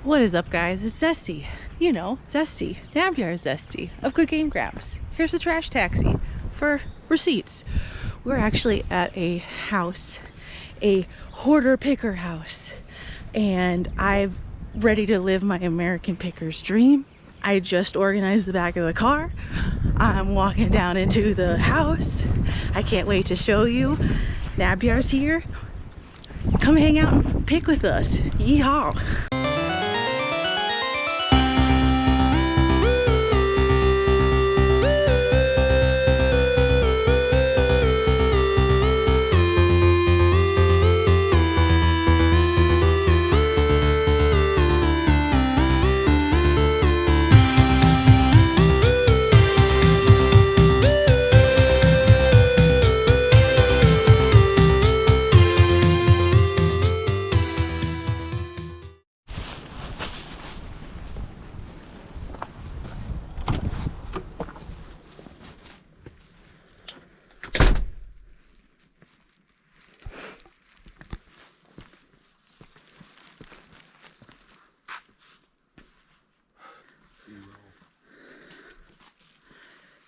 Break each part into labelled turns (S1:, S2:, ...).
S1: What is up, guys? It's Zesty. You know, Zesty. Nabyar Zesty of Good Game Grabs. Here's a trash taxi for receipts. We're actually at a house, a hoarder picker house, and I'm ready to live my American picker's dream. I just organized the back of the car. I'm walking down into the house. I can't wait to show you. Nabyar's here. Come hang out and pick with us. Yeehaw.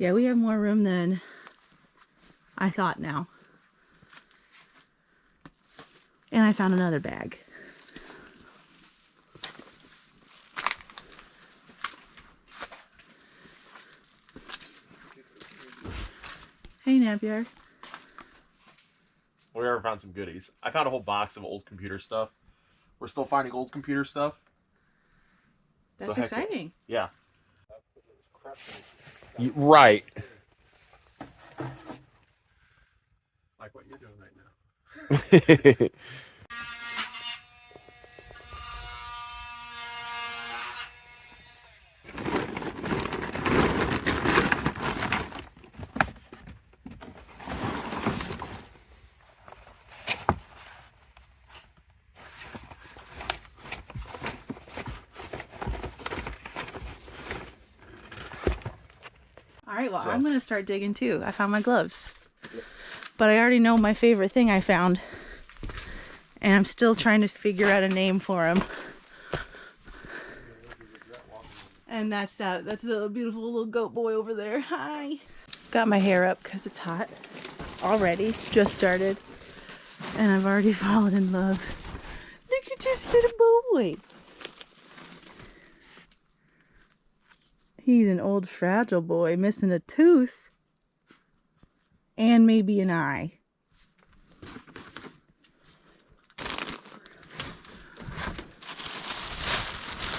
S1: Yeah, we have more room than I thought now. And I found another bag. Hey, Nabyar.
S2: We already found some goodies. I found a whole box of old computer stuff. We're still finding old computer stuff.
S1: That's so exciting.
S2: Yeah. Right.
S3: Like what you're doing right now.
S1: Alright, well, I'm going to start digging too. I found my gloves. But I already know my favorite thing I found. And I'm still trying to figure out a name for him. And that's that. That's the beautiful little goat boy over there. Hi. Got my hair up because it's hot. Already. Just started. And I've already fallen in love. Look at this little boy. He's an old fragile boy missing a tooth and maybe an eye.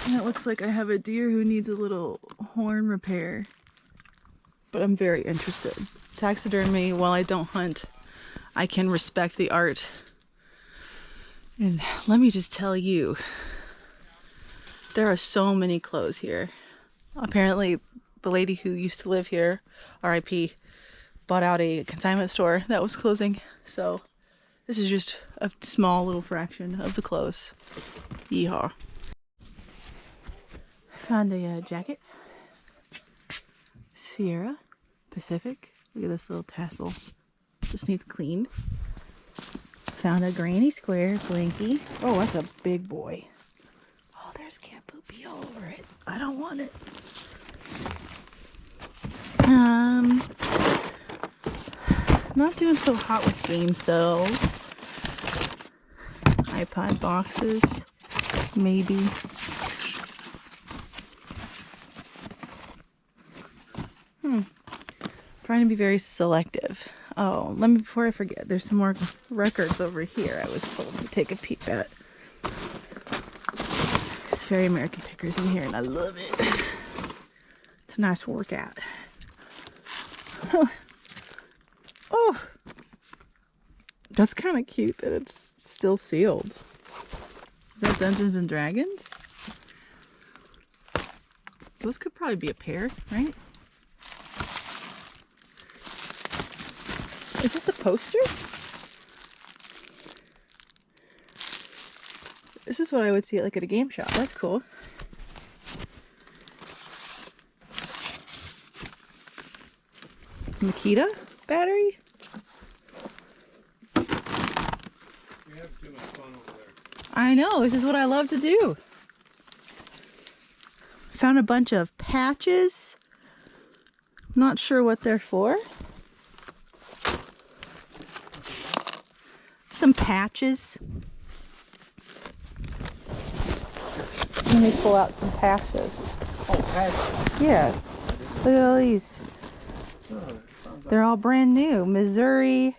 S1: And it looks like I have a deer who needs a little horn repair. But I'm very interested. Taxidermy, while I don't hunt, I can respect the art. And let me just tell you, there are so many clothes here. Apparently, the lady who used to live here, RIP, bought out a consignment store that was closing. So this is just a small little fraction of the clothes. Yeehaw. I found a jacket. Sierra Pacific. Look at this little tassel. Just needs cleaned. Found a granny square blankie. Oh, that's a big boy. Oh, there's cat poopy all over it. I don't want it. Not doing so hot with game cells. iPod boxes, maybe. Trying to be very selective. Oh, let me, before I forget, there's some more records over here I was told to take a peek at. It's very American Pickers in here and I love it. It's a nice workout. Oh, that's kind of cute that it's still sealed. Is that Dungeons and Dragons? Those could probably be a pair, right? Is this a poster? This is what I would see like at a game shop. That's cool. Makita battery?
S3: We have too much fun over there.
S1: I know, this is what I love to do. Found a bunch of patches. Not sure what they're for. Some patches. Let me pull out some patches.
S3: Oh, patches.
S1: Yeah. Look at all these. They're all brand new. Missouri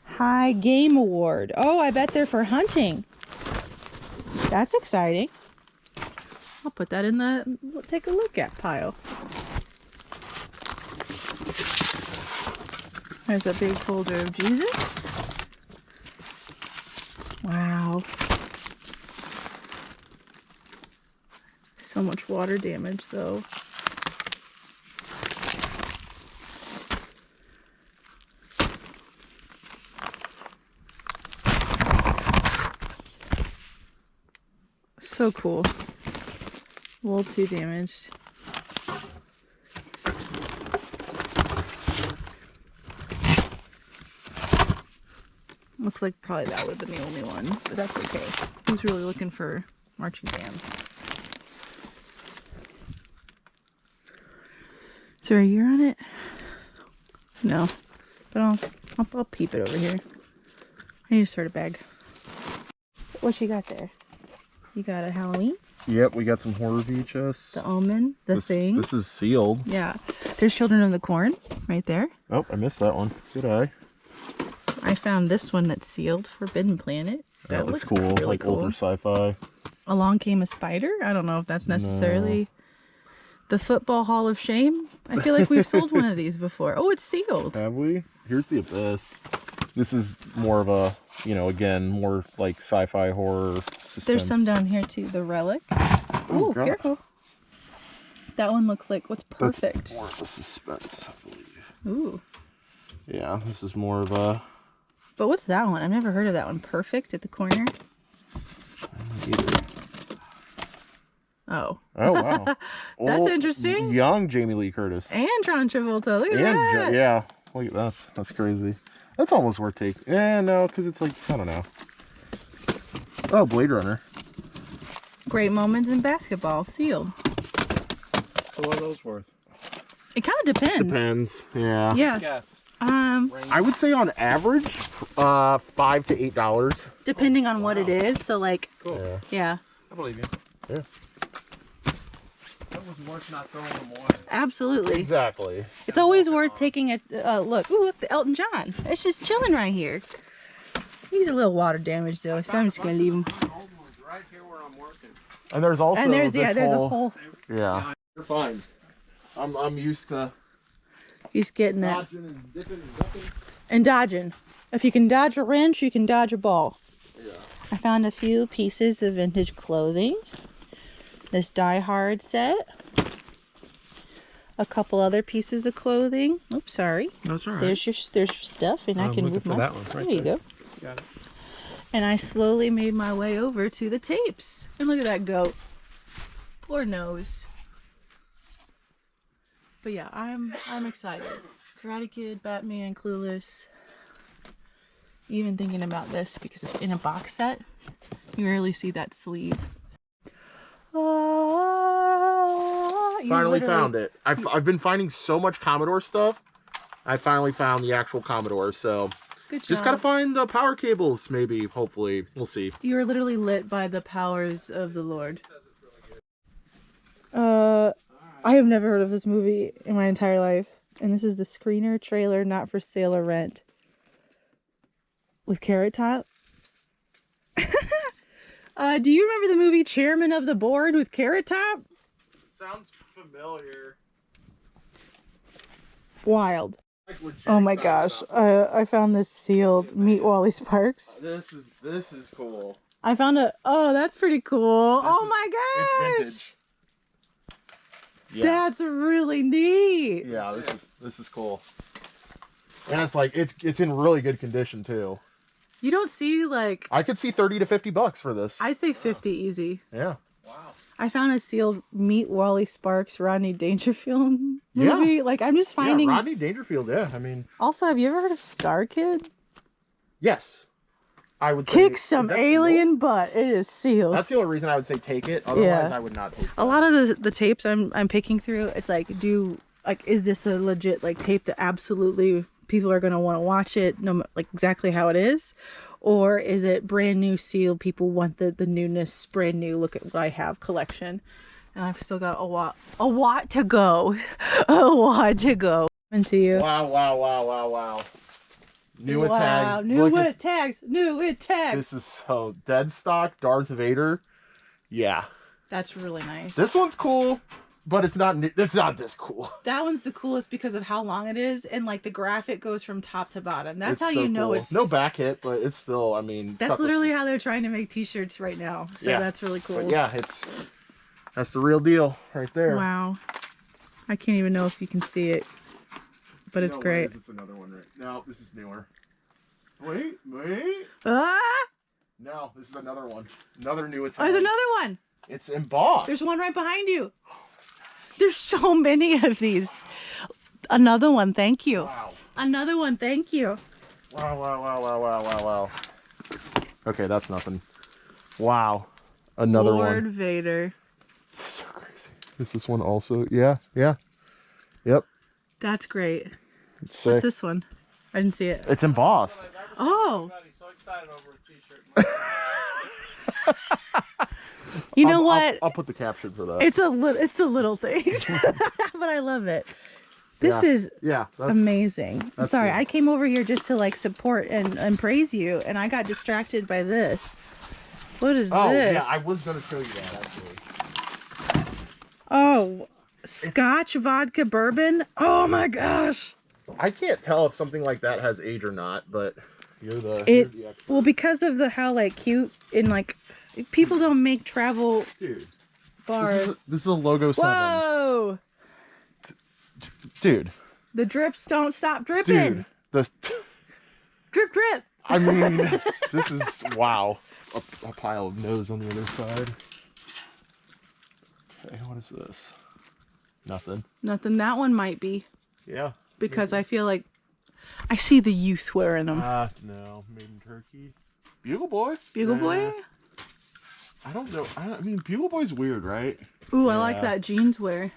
S1: High Game Award. Oh, I bet they're for hunting. That's exciting. I'll put that in the take a look at pile. There's a big folder of Jesus. Wow. So much water damage though. So cool. A little too damaged. Looks like probably that would have been the only one, but that's okay. Who's really looking for marching bands? Is there a year on it? No, but I'll peep it over here. I need to start a bag. What you got there? You got a Halloween?
S2: Yep, we got some horror VHS.
S1: The Omen, Thing.
S2: This is sealed.
S1: Yeah. There's Children of the Corn right there.
S2: Oh, I missed that one. Good eye.
S1: I found this one that's sealed, Forbidden Planet.
S2: That looks cool,
S1: really
S2: like
S1: cool.
S2: older sci-fi.
S1: Along Came a Spider. I don't know if that's necessarily the Football Hall of Shame. I feel like we've sold one of these before. Oh, it's sealed.
S2: Have we? Here's the Abyss. This is more of a, you know, again, more like sci-fi horror suspense.
S1: There's some down here too. The Relic. Oh,
S2: God.
S1: careful. That one looks like what's perfect.
S2: That's more of a suspense, I believe.
S1: Ooh.
S2: Yeah, this is more of a...
S1: But what's that one? I've never heard of that one. Perfect at the corner.
S2: Either.
S1: Oh.
S2: Oh, wow.
S1: That's interesting.
S2: Young Jamie Lee Curtis.
S1: And John Travolta. Look at that.
S2: Yeah. Look at that. That's crazy. That's almost worth taking. No, because it's like, I don't know. Oh, Blade Runner.
S1: Great moments in basketball. Sealed.
S3: So what are those worth?
S1: It kind of depends.
S2: Depends. Yeah.
S1: Yeah.
S3: Yes.
S2: I would say on average, $5 to $8.
S1: Depending on what it is. So like,
S3: Cool.
S1: yeah.
S3: I believe you.
S2: Yeah.
S3: That was worth not throwing them away.
S1: Absolutely.
S2: Exactly.
S1: It's always worth taking a look. Ooh, look, the Elton John. It's just chilling right here. He's a little water damaged though, so I'm just gonna leave him.
S3: Right here where I'm working.
S2: And there's also
S1: And there's
S2: this
S1: there's
S2: whole,
S1: a hole.
S2: Yeah. You're fine. I'm used to
S1: He's getting that
S3: Dodging and dipping and ducking.
S1: and dodging. If you can dodge a wrench, you can dodge a ball.
S2: Yeah.
S1: I found a few pieces of vintage clothing. This Die Hard set. A couple other pieces of clothing. Oops, sorry.
S3: That's all right.
S1: There's your stuff, and I
S3: I'm
S1: can
S3: looking
S1: move
S3: for
S1: my
S3: that
S1: stuff.
S3: one right
S1: there you
S3: there.
S1: go.
S3: Got it.
S1: And I slowly made my way over to the tapes. And look at that goat. Lord knows. But yeah, I'm excited. Karate Kid, Batman, Clueless. Even thinking about this because it's in a box set. You rarely see that sleeve.
S2: Finally found it. I've been finding so much Commodore stuff. I finally found the actual Commodore, so
S1: Good job.
S2: just gotta find the power cables, maybe, hopefully. We'll see.
S1: You're literally lit by the powers of the Lord. I have never heard of this movie in my entire life. And this is the screener trailer, not for sale or rent. With Carrot Top. Do you remember the movie Chairman of the Board with Carrot Top?
S2: Sounds familiar.
S1: Wild. Oh my gosh. I found this sealed. Meet Wally Sparks.
S2: This is cool.
S1: I found oh, that's pretty cool.
S2: This
S1: Oh
S2: is-
S1: my
S2: It's
S1: gosh.
S2: vintage. Yeah.
S1: That's really neat.
S2: Yeah, this is cool. And it's like it's in really good condition too.
S1: You don't see like
S2: I could see $30 to $50 for this.
S1: I'd say 50 easy.
S2: Yeah.
S3: Wow.
S1: I found a sealed Meet Wally Sparks Rodney Dangerfield
S2: Yeah.
S1: movie. Like I'm just finding.
S2: Yeah, Rodney Dangerfield. Yeah, I mean.
S1: Also, have you ever heard of Star Kid?
S2: Yes. I would say,
S1: Kick
S2: is
S1: some
S2: that
S1: alien
S2: sealed?
S1: butt. It is sealed.
S2: That's the only reason I would say take it. Otherwise,
S1: Yeah.
S2: I would not take it.
S1: A lot of the tapes I'm picking through, it's like, is this a legit like tape that absolutely people are gonna want to watch it, no, like exactly how it is, or is it brand new sealed? People want the newness, brand new. Look at what I have collection, and I've still got a lot to go, a lot to go. Into you.
S2: Wow. New
S1: Wow,
S2: tags.
S1: new it tags, new it tags.
S2: This is so dead stock Darth Vader. Yeah.
S1: That's really nice.
S2: This one's cool, but it's not this cool.
S1: That one's the coolest because of how long it is, and like the graphic goes from top to bottom. That's
S2: It's
S1: how
S2: so
S1: you know
S2: cool.
S1: it's
S2: no back hit, but it's still, I mean, it's
S1: That's
S2: got
S1: literally how they're trying to make t-shirts right now. So
S2: Yeah.
S1: that's really cool.
S2: But yeah, that's the real deal right there.
S1: Wow. I can't even know if you can see it, but it's great.
S2: This is another one right now. This is newer. Wait.
S1: Ah!
S2: No, this is another one. Another new
S1: Oh, there's another one.
S2: It's embossed.
S1: There's one right behind you. There's so many of these. Another one, thank you.
S2: Wow.
S1: Another one, thank you.
S2: Wow. Okay, that's nothing. Wow. Another
S1: Lord
S2: one.
S1: Vader.
S2: So crazy. Is this one also? Yeah. Yep.
S1: That's great.
S2: It's
S1: What's
S2: sick.
S1: this one? I didn't see it.
S2: It's embossed.
S1: Oh.
S3: Everybody's so excited over a t-shirt.
S1: You know what?
S2: I'll put the caption for that.
S1: It's the little things, but I love it. This
S2: Yeah.
S1: is
S2: That's
S1: amazing.
S2: that's
S1: Sorry,
S2: good.
S1: I came over here just to like support and praise you, and I got distracted by this. What is this?
S2: Yeah, I was gonna show you that actually.
S1: Oh, Scotch vodka bourbon. Oh my gosh.
S2: I can't tell if something like that has age or not, but you're the expert.
S1: Well, because of how like cute and like people don't make travel
S2: Dude.
S1: bars.
S2: This is a logo 7.
S1: Whoa!
S2: Dude.
S1: The drips don't stop dripping.
S2: Dude.
S1: Drip, drip.
S2: I mean, this is wow. A pile of nose on the other side. Okay, what is this? Nothing.
S1: Nothing. That one might be
S2: Yeah.
S1: because I feel like I see the youth wearing them.
S2: No. Made in Turkey. Bugle Boy?
S1: Bugle Boy.
S2: I don't know. I mean, Bugle Boy's weird, right?
S1: Ooh, I like
S2: Yeah.
S1: that jeans wear.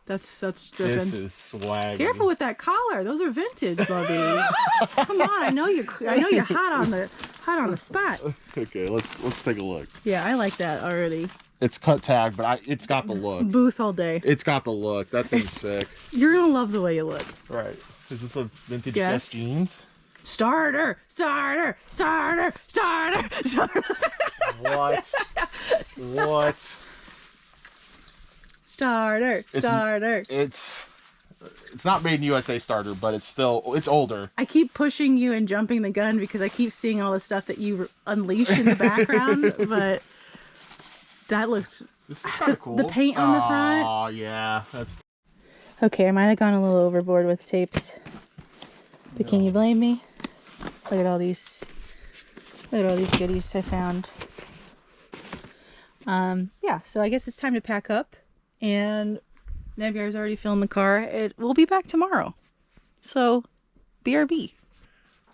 S1: That's dripping.
S2: This is swag.
S1: Careful with that collar. Those are vintage, Bubby. Come on, I know you're hot on the spot.
S2: Okay, let's take a look.
S1: Yeah, I like that already.
S2: It's cut tag, but it's got the look.
S1: Booth all day.
S2: It's got the look. That thing's sick.
S1: You're gonna love the way you look.
S2: Right. Is this a vintage
S1: Yes.
S2: Guess jeans?
S1: Starter.
S2: What? What?
S1: Starter.
S2: It's not made in USA starter, but it's older.
S1: I keep pushing you and jumping the gun because I keep seeing all the stuff that you unleash in the background, but that looks...
S2: This is kind of cool.
S1: The paint on the front.
S2: Oh, yeah. That's...
S1: Okay, I might have gone a little overboard with tapes, but can you blame me? Look at all these goodies I found. Yeah, so I guess it's time to pack up, and Nebyar's already filling the car. We'll be back tomorrow, so BRB.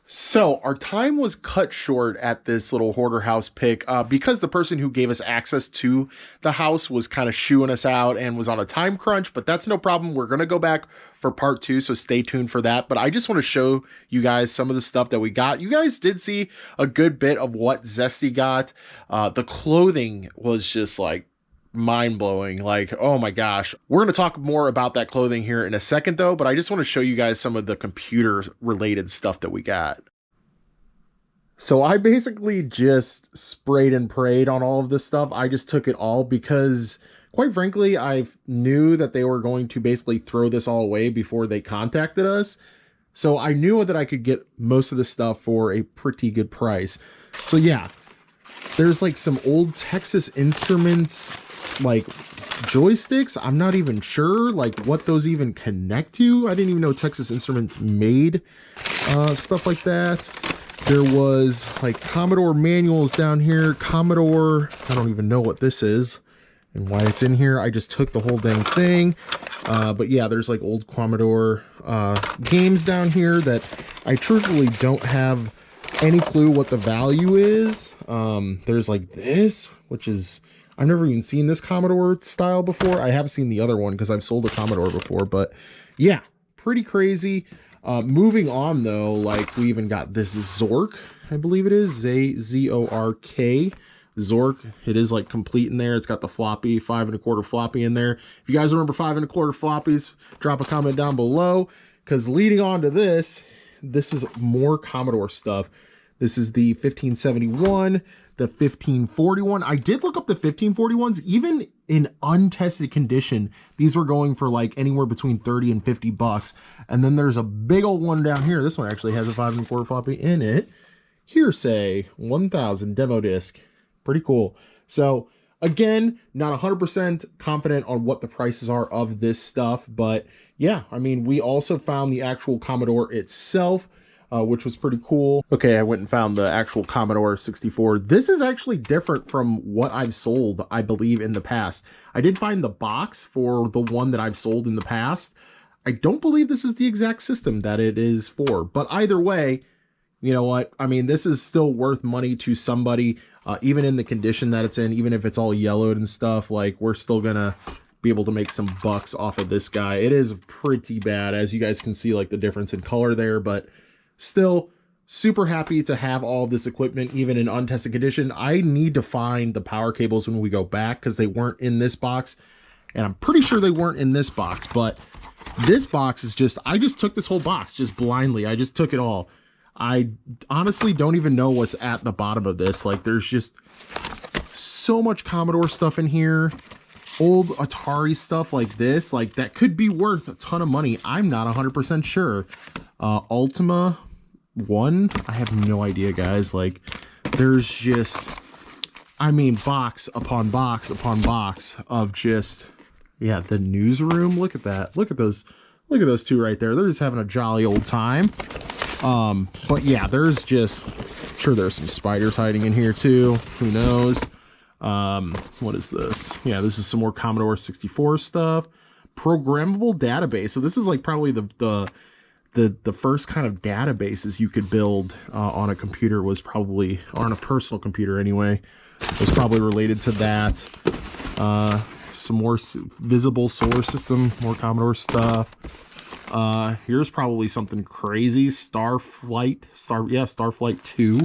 S2: So our time was cut short at this little hoarder house pick because the person who gave us access to the house was kind of shooing us out and was on a time crunch, but that's no problem. We're going to go back for part 2, so stay tuned for that. But I just want to show you guys some of the stuff that we got. You guys did see a good bit of what Zesty got. The clothing was just like mind-blowing. Like, oh my gosh. We're going to talk more about that clothing here in a second though, but I just want to show you guys some of the computer related stuff that we got. So I basically just sprayed and prayed on all of this stuff. I just took it all because quite frankly, I knew that they were going to basically throw this all away before they contacted us. So I knew that I could get most of the stuff for a pretty good price. So yeah, there's like some old Texas Instruments like joysticks. I'm not even sure like what those even connect to. I didn't even know Texas Instruments made stuff like that. There was like Commodore manuals down here. Commodore, I don't even know what this is and why it's in here. I just took the whole dang thing. But yeah, there's like old Commodore games down here that I truthfully don't have any clue what the value is. There's like this, which is, I've never even seen this Commodore style before. I have seen the other one because I've sold a Commodore before, but yeah, pretty crazy. Moving on though, like we even got this Zork, I believe it is, Z-O-R-K. Zork. It is like complete in there. It's got the floppy, 5 1/4 floppy in there. If you guys remember 5 1/4 floppies, drop a comment down below, because leading on to this is more Commodore stuff. This is the 1571, the 1541. I did look up the 1541s. Even in untested condition, these were going for like anywhere between 30 and 50 bucks. And then there's a big old one down here. This one actually has a 5 1/4 floppy in it. Hearsay 1000 demo disc. Pretty cool. So again, not 100% confident on what the prices are of this stuff, but yeah, I mean, we also found the actual Commodore itself, which was pretty cool. Okay, I went and found the actual Commodore 64. This is actually different from what I've sold, I believe, in the past. I did find the box for the one that I've sold in the past. I don't believe this is the exact system that it is for, but either way, you know what? I mean, this is still worth money to somebody, even in the condition that it's in, even if it's all yellowed and stuff. Like, we're still gonna be able to make some bucks off of this guy. It is pretty bad, as you guys can see, like the difference in color there, but still super happy to have all of this equipment, even in untested condition. I need to find the power cables when we go back because they weren't in this box, and I'm pretty sure they weren't in this box, but this box is just, I just took this whole box just blindly. I just took it all. I honestly don't even know what's at the bottom of this. Like, there's just so much Commodore stuff in here. Old Atari stuff like this, like that could be worth a ton of money. I'm not 100% sure. Ultima 1, I have no idea, guys. Like, there's just, I mean, box upon box upon box of just, yeah, the newsroom. Look at that. Look at those two right there. They're just having a jolly old time. But yeah, there's just, I'm sure there's some spiders hiding in here too. Who knows? What is this? Yeah, this is some more Commodore 64 stuff. Programmable database. So this is like probably the first kind of databases you could build on a computer, was probably, or on a personal computer anyway, was probably related to that. Some more visible solar system, more Commodore stuff. Here's probably something crazy. Starflight 2,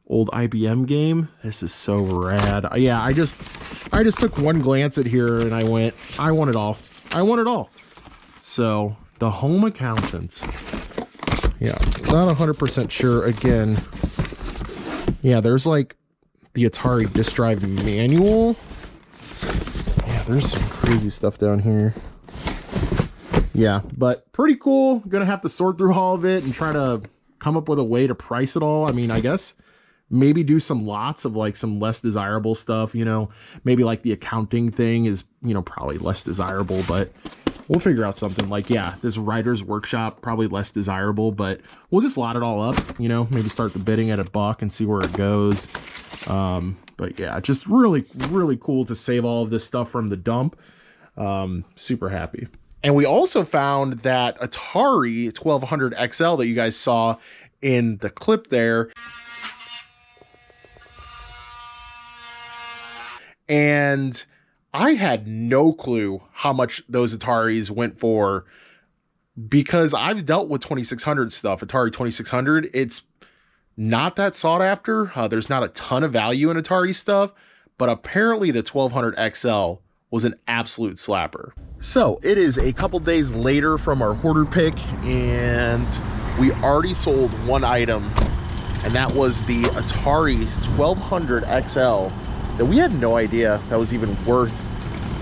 S2: old IBM game. This is so rad. Yeah, I just took one glance at here and I went, I want it all. I want it all. So the Home Accountants. Yeah, not 100% sure. Again, yeah, there's like the Atari disk drive manual. Yeah, there's some crazy stuff down here. Yeah, but pretty cool. Gonna have to sort through all of it and try to come up with a way to price it all. I mean, I guess maybe do some lots of like some less desirable stuff, you know, maybe like the accounting thing is, you know, probably less desirable, but we'll figure out something. Like, yeah, this writer's workshop, probably less desirable, but we'll just lot it all up, you know, maybe start the bidding at $1 and see where it goes. But yeah, just really, really cool to save all of this stuff from the dump. Super happy. And we also found that Atari 1200 XL that you guys saw in the clip there. And I had no clue how much those Ataris went for, because I've dealt with 2600 stuff, Atari 2600. It's not that sought after. There's not a ton of value in Atari stuff, but apparently the 1200 XL was an absolute slapper. So it is a couple days later from our hoarder pick, and we already sold one item, and that was the Atari 1200 XL that we had no idea that was even worth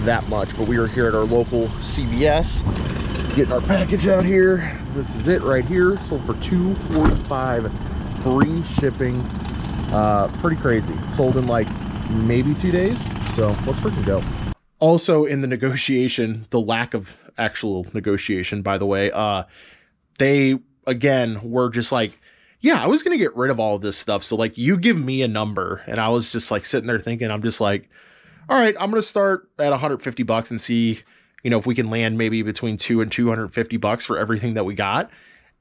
S2: that much. But we were here at our local CVS getting our package out here. This is it right here, sold for $245, free shipping. Pretty crazy. Sold in like maybe 2 days, so let's freaking go. Also in the negotiation, the lack of actual negotiation, by the way, they, again, were just like, yeah, I was going to get rid of all of this stuff. So like, you give me a number. And I was just like sitting there thinking, I'm just like, all right, I'm going to start at $150 and see, you know, if we can land maybe between $200 and $250 for everything that we got.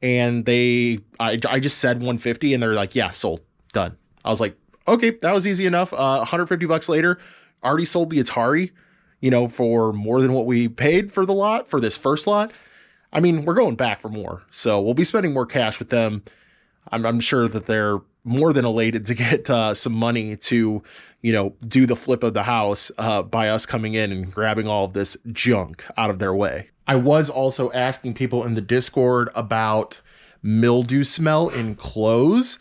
S2: and I just said 150 and they're like, yeah, sold, done. I was like, okay, that was easy enough. $150 later, already sold the Atari, you know, for more than what we paid for the lot, for this first lot. I mean, we're going back for more, so we'll be spending more cash with them. I'm sure that they're more than elated to get some money to, you know, do the flip of the house by us coming in and grabbing all of this junk out of their way. I was also asking people in the Discord about mildew smell in clothes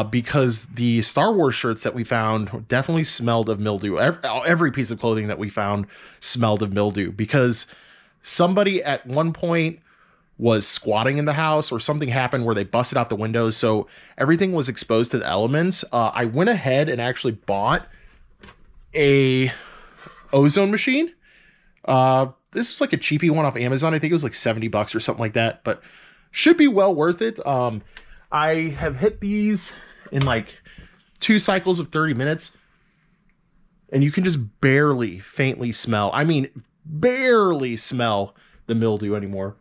S2: because the Star Wars shirts that we found definitely smelled of mildew. Every piece of clothing that we found smelled of mildew because somebody at one point was squatting in the house or something happened where they busted out the windows. So everything was exposed to the elements. I went ahead and actually bought a ozone machine. This was like a cheapy one off Amazon. I think it was like $70 or something like that, but should be well worth it. I have hit these in like 2 cycles of 30 minutes and you can just barely faintly smell. I mean, barely smell the mildew anymore.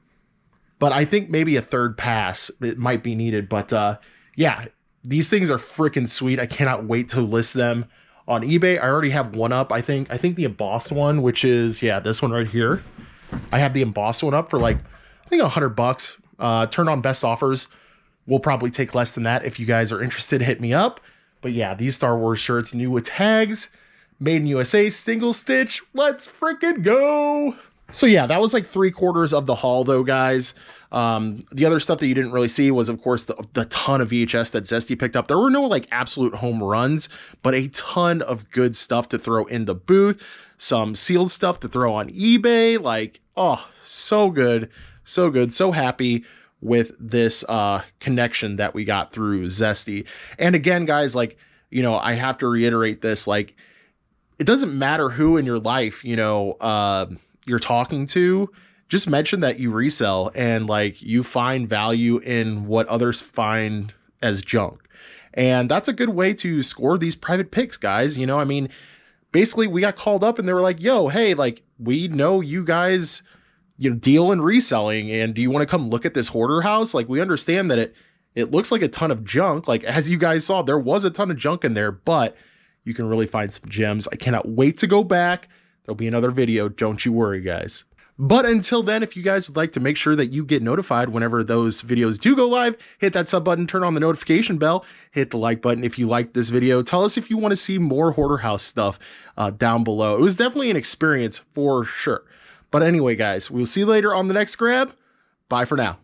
S2: But I think maybe a third pass, it might be needed. But yeah, these things are freaking sweet. I cannot wait to list them on eBay. I already have one up, I think. I think the embossed one, which is, yeah, this one right here. I have the embossed one up for like, I think $100. Turn on best offers. We'll probably take less than that. If you guys are interested, hit me up. But yeah, these Star Wars shirts, new with tags, made in USA, single stitch. Let's freaking go. So yeah, that was like 3/4 of the haul though, guys. The other stuff that you didn't really see was, of course, the ton of VHS that Zesty picked up. There were no like absolute home runs, but a ton of good stuff to throw in the booth. Some sealed stuff to throw on eBay. Like, oh, so good. So good. So happy with this connection that we got through Zesty. And again, guys, like, you know, I have to reiterate this, like, it doesn't matter who in your life, you know, you're talking to, just mention that you resell and like you find value in what others find as junk. And that's a good way to score these private picks, guys. You know, I mean, basically we got called up and they were like, yo, hey, like, we know you guys, you know, deal in reselling, and do you want to come look at this hoarder house? Like, we understand that it looks like a ton of junk. Like, as you guys saw, there was a ton of junk in there, but you can really find some gems. I cannot wait to go back. There'll be another video. Don't you worry, guys. But until then, if you guys would like to make sure that you get notified whenever those videos do go live, hit that sub button, turn on the notification bell, hit the like button if you liked this video. Tell us if you want to see more hoarder house stuff down below. It was definitely an experience for sure. But anyway, guys, we'll see you later on the next grab. Bye for now.